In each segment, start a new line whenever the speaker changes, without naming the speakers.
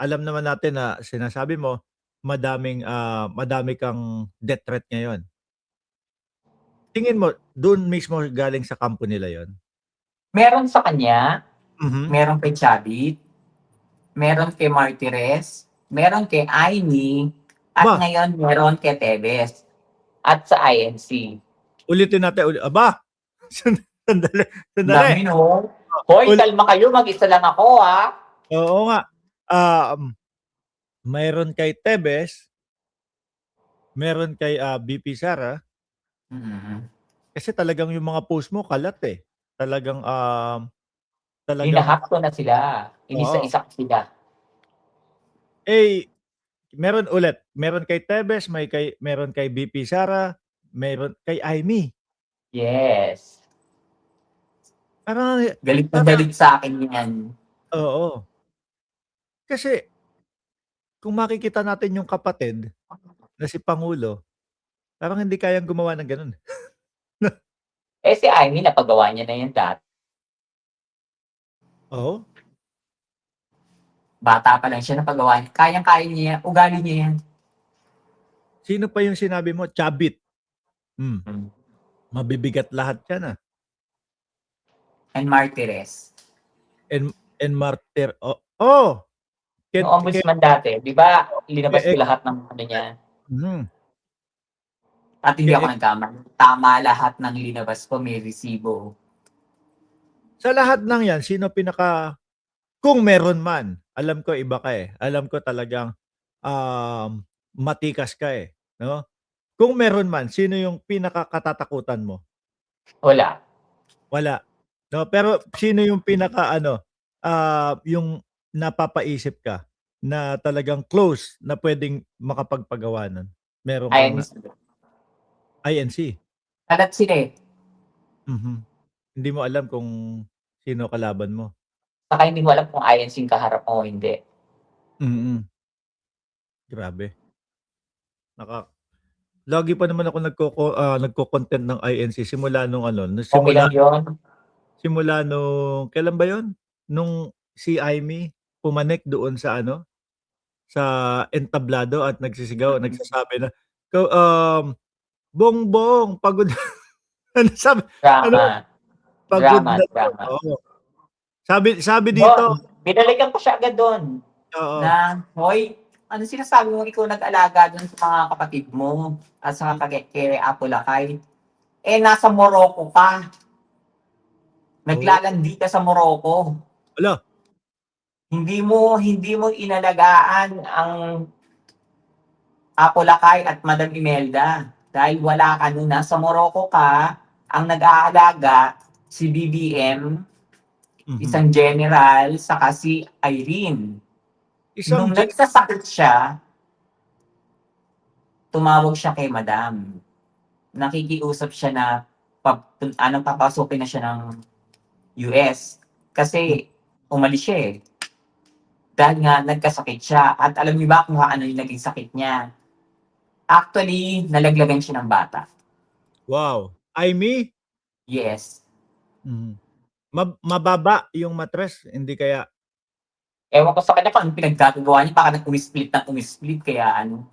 alam naman natin na sinasabi mo madami kang death threat ngayon. Tingin mo dun mismo galing sa kampo nila yon?
Meron sa kanya,
Mhm.
meron kay Chavit, meron kay Martires, meron kay Aimee, at
Ba,
ngayon meron kay Tevez at sa INC.
ulitin natin aba! Sandali, sandali.
Dami no? Hoy,
Uli
kalma kayo, mag-isa lang ako ha.
Oo nga. Mayroon kay Tevez, meron kay, VP Sara,
Mm.
kasi talagang yung mga post mo kalat, eh. Talagang
Hinahack ko na sila.
oo.
Inisa-isa ko sila.
Eh, meron kay Tevez, meron kay VP Sara, meron kay Aimee.
Yes.
Parang
Galit na
parang
galit sa akin yan.
oo. Kasi kung makikita natin yung kapatid na si Pangulo, parang hindi kayang gumawa ng gano'n.
Eh si Aimee, napagawa niya na yan dati.
Oo.
Bata pa lang siya, napagawa niya. Kayang-kaya niya yan. Ugali niya yan.
Sino pa yung sinabi mo? Chavit.
Hmm.
Mabibigat lahat yan,
And Martires.
And Martir oh!
Yung
Ken Ken
ombudsman dati, di ba, linabas ko
Keek
lahat ng ano niya. At hindi ako
Keek
nagkamali. Tama lahat ng linabas ko, may resibo.
sa lahat ng yan, kung meron man, alam ko iba ka, eh. Alam ko talagang, matikas ka, eh, 'no? Kung meron man, sino yung pinakakatatakutan mo?
Wala.
Wala, 'no? Pero sino yung pinaka-ano, yung napapaisip ka na talagang close na puwedeng makapagpagawa nun? Meron kang
Ayun,
INC?
kalat sila eh.
Mhm. Hindi mo alam kung sino kalaban mo?
Saka hindi mo alam kung INC yung kaharap mo o hindi.
Mm. Grabe. Lagi pa naman ako nagko-content ng INC simula nung ano,
Okay lang yun.
simula nung kailan ba yun? Nung si Aimee pumanik doon sa ano, sa entablado at nagsisigaw, nagsasabi na, ikaw, "Bongbong pagod." Ano sabi, ano,
Drama.
"Pagod
Drama,
na daw."
drama.
Oo. Sabi dito
Doon, binalikan ko siya agad doon.
oo.
Na, hoy, ano sinasabi mo ikaw nag-alaga doon sa mga kapatid mo at sa kay Apolacay? Eh, nasa Morocco ka.
Oo.
Naglalandi ka sa Morocco.
Hala,
Hindi mo inalagaan ang Apolacay at Madam Imelda. Dahil wala ka nun. Nasa Morocco ka, ang nag-aalaga si BBM,
mhm.
isang general, saka si Irene. Nung
Isang
nagsasakit siya, tumawag siya kay Madam. Nakikiusap siya na papasukin na siya ng US. Kasi umalis siya eh. Dahil nga nagkasakit siya. At alam niyo ba kung ano yung naging sakit niya? Actually, nalaglagan siya ng bata.
wow, Aimee?
Yes.
Mhm. Mababa yung matres, hindi kaya
Ewan ko sa kanya kung anong pinaggagawa niya. Baka nag-umisplit ng umisplit. Kaya ano.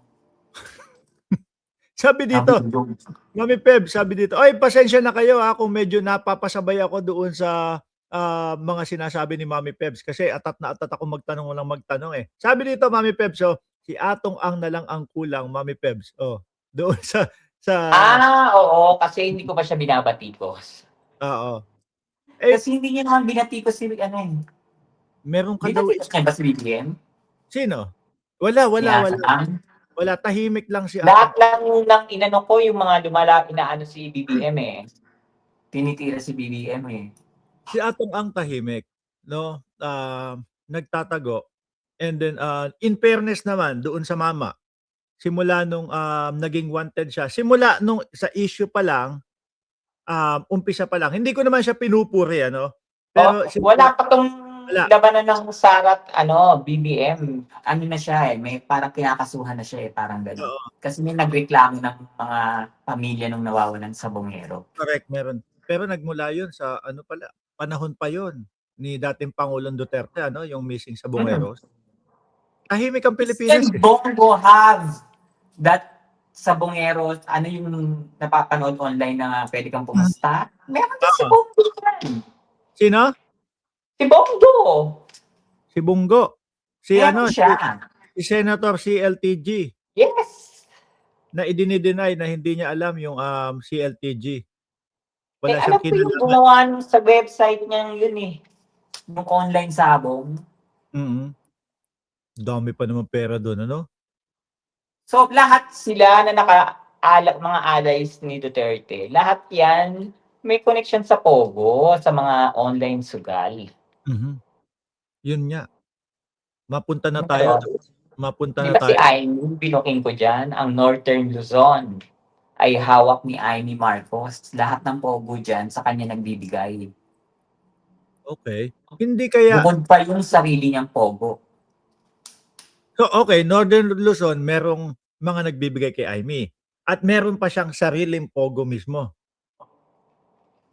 sabi dito, Mami Peb, sabi dito, "Ay pasensya na kayo, kung medyo napapasabay ako doon sa, mga sinasabi ni Mami Pebs kasi atat na atat ako magtanong ng magtanong, eh." Sabi dito Mami Pebs, oh, "Si Atong Ang na lang ang kulang, Mami Pebs." Oh, doon sa
Oo. Kasi hindi ko pa siya binabatikos.
oo. Eh,
Kasi hindi niya naman binatikos si ano eh.
meron ka daw
Binatikos niya ba si BBM?
sino? Wala,
Ni
wala, wala.
Atang?
Wala, tahimik lang si
Lahat
Atong.
lang ng inano ko yung mga inaano si BBM eh. Tinitira si BBM eh.
Si Atong Ang tahimik, 'no, nagtatago and then, in fairness naman doon sa mama. Simula nung, naging wanted siya, simula nung sa issue pa lang, umpisa pa lang, hindi ko naman siya pinupuri ano, pero
Wala
simula
pa tong
wala,
labanan ng Sarat BBM. Ano na siya eh, may parang kinakasuhan na siya eh, parang gano'n.
oo,
Kasi may nagreklamo ng mga pamilya nung nawawalan sa Bungero.
correct meron. Pero nagmula yun sa ano pala, panahon pa yun ni dating Pangulong Duterte ano, yung missing sa
Mm.
Bungeros. Tahimik ang Pilipinas
Can
eh.
Bongo have that sabongero, ano yung napapanood online na pwede kang
Hmm,
pumasta? Meron din si
oo.
Bongo yan.
Sino?
Si Bongo!
Si Bongo. Si
Meron
ano,
siya.
si Senator CLTG
Yes!
na idini-deny na hindi niya alam yung CLTG.
Eh,
Wala siyang
alam ko yung
kinalaman.
gumawa nung sa website niya yun eh. Yung online sabong.
Mm. Dami pa naman pera doon, ano?
So, lahat sila na mga allies ni Duterte, lahat yan may connection sa Pogo, sa mga online sugal.
Mhm. Yun nga. Mapunta na tayo
Pero,
doon. Mapunta
di
na
ba si
tayo.
Aimee, binuking ko dyan, ang Northern Luzon ay hawak ni Aimee Marcos. Lahat ng Pogo dyan sa kanya nagbibigay.
Okay. Hindi kaya,
Bukod pa yung sarili niyang Pogo.
so okay, Northern Luzon, merong mga nagbibigay kay Aimee. At meron pa siyang sariling Pogo mismo.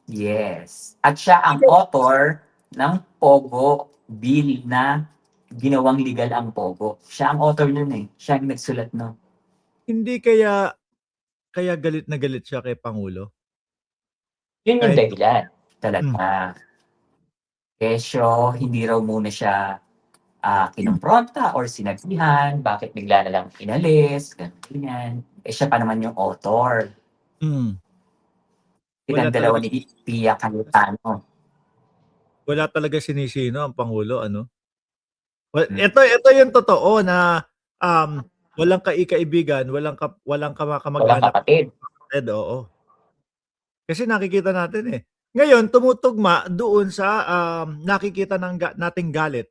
Yes. At siya ang author ng Pogo bill na ginawang legal ang Pogo. Siya ang author nun eh. Siya ang nagsulat nun.
Hindi kaya galit na galit siya kay Pangulo?
Yun yung
Kahit
dahilan.
hmm.
Talaga. Kesyo, hindi raw muna siya kinumpronta or sinabihan, bakit bigla na lang inalis, ganyan. Eh siya pa naman yung author.
Hmm. Wala
Pinagdalawa
talaga
ni Pia Cayetano.
wala talaga sinisino ang Pangulo, ano? Well,
Hmm.
ito yung totoo na walang kaibigan, walang
Walang
kamag-anak,
kapatid.
oo. Kasi nakikita natin eh. Ngayon tumutugma doon sa nakikita nating galit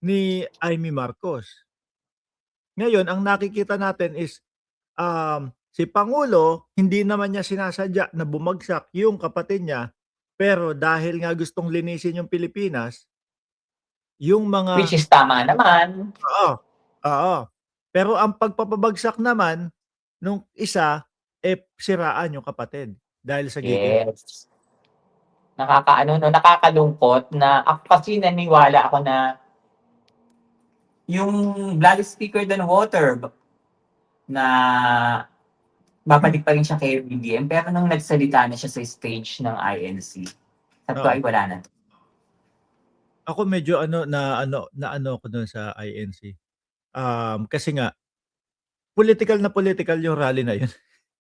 ni Aimee Marcos. Ngayon ang nakikita natin is si Pangulo hindi naman niya sinasadya na bumagsak yung kapatid niya, pero dahil nga gustong linisin yung Pilipinas, yung
Which
mga
is tama naman.
oo, oo. Pero ang pagpapabagsak naman nung isa, siraan yung kapatid dahil sa gigil.
Yes. Nakakalungkot na ako kasi naniwala ako na yung blood is thicker than water na babalik pa rin siya kay BBM, pero nung nagsalita na siya sa stage ng INC, sabi ko
Oo.
ay wala na.
Ako medyo na ano ako dun sa INC. Kasi nga political yung rally na yun.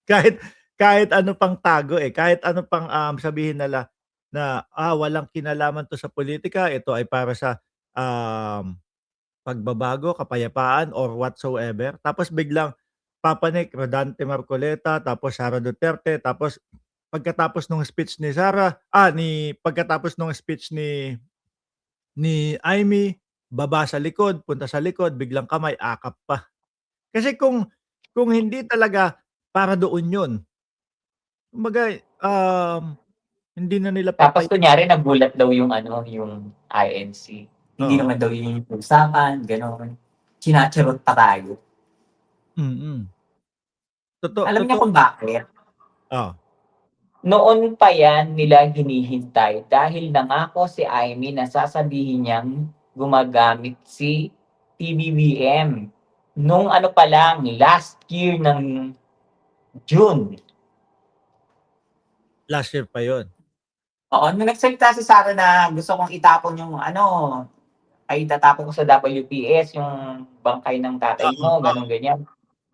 Kahit kahit ano pang tago, kahit ano pang, sabihin nila na, walang kinalaman 'to sa politika, ito ay para sa, pagbabago, kapayapaan or whatsoever. Tapos biglang papanik Rodante Marcoleta, tapos Sara Duterte, tapos pagkatapos nung speech ni pagkatapos nung speech ni Aimee, baba sa likod, punta sa likod, biglang kamay, akap pa. Kasi kung hindi talaga para doon yun, kumbaga, hindi na nila
Tapos kunyari nagulat daw yung yung INC. Hindi
oo,
naman daw yun yung usapan, gano'n. Chinacharot pa tayo.
mm.
Alam niyo
Totoo,
kung bakit?
oh,
Noon pa yan nila hinihintay dahil nangako si Aimee na sasabihin niyang gumagamit si PBBM. Nung pa lang, last year ng June.
last year pa yun.
Oo, nung nagsalita si Sara na gusto kong itapon yung ay itatapon ko sa WPS yung bangkay ng tatay
Oo,
mo,
oo.
gano'n, ganyan.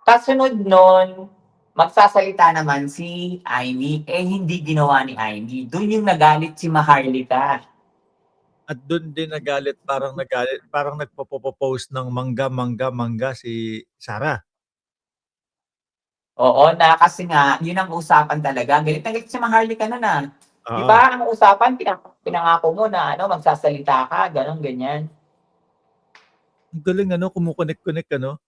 Kasunod nun, magsasalita naman si Aimee, hindi ginawa ni Aimee. Dun yung nagalit si Maharlika.
At dun din nagalit, parang nagpo-post ng mangga, mangga, mangga si Sara.
Oo, na kasi nga, yun ang usapan talaga. Galit na galit si Maharlika nun Di
Oo,
ba ang usapan, pinangako mo na magsasalita ka, gano'n, ganyan.
ang galing ano, kumo-connect-connect ano.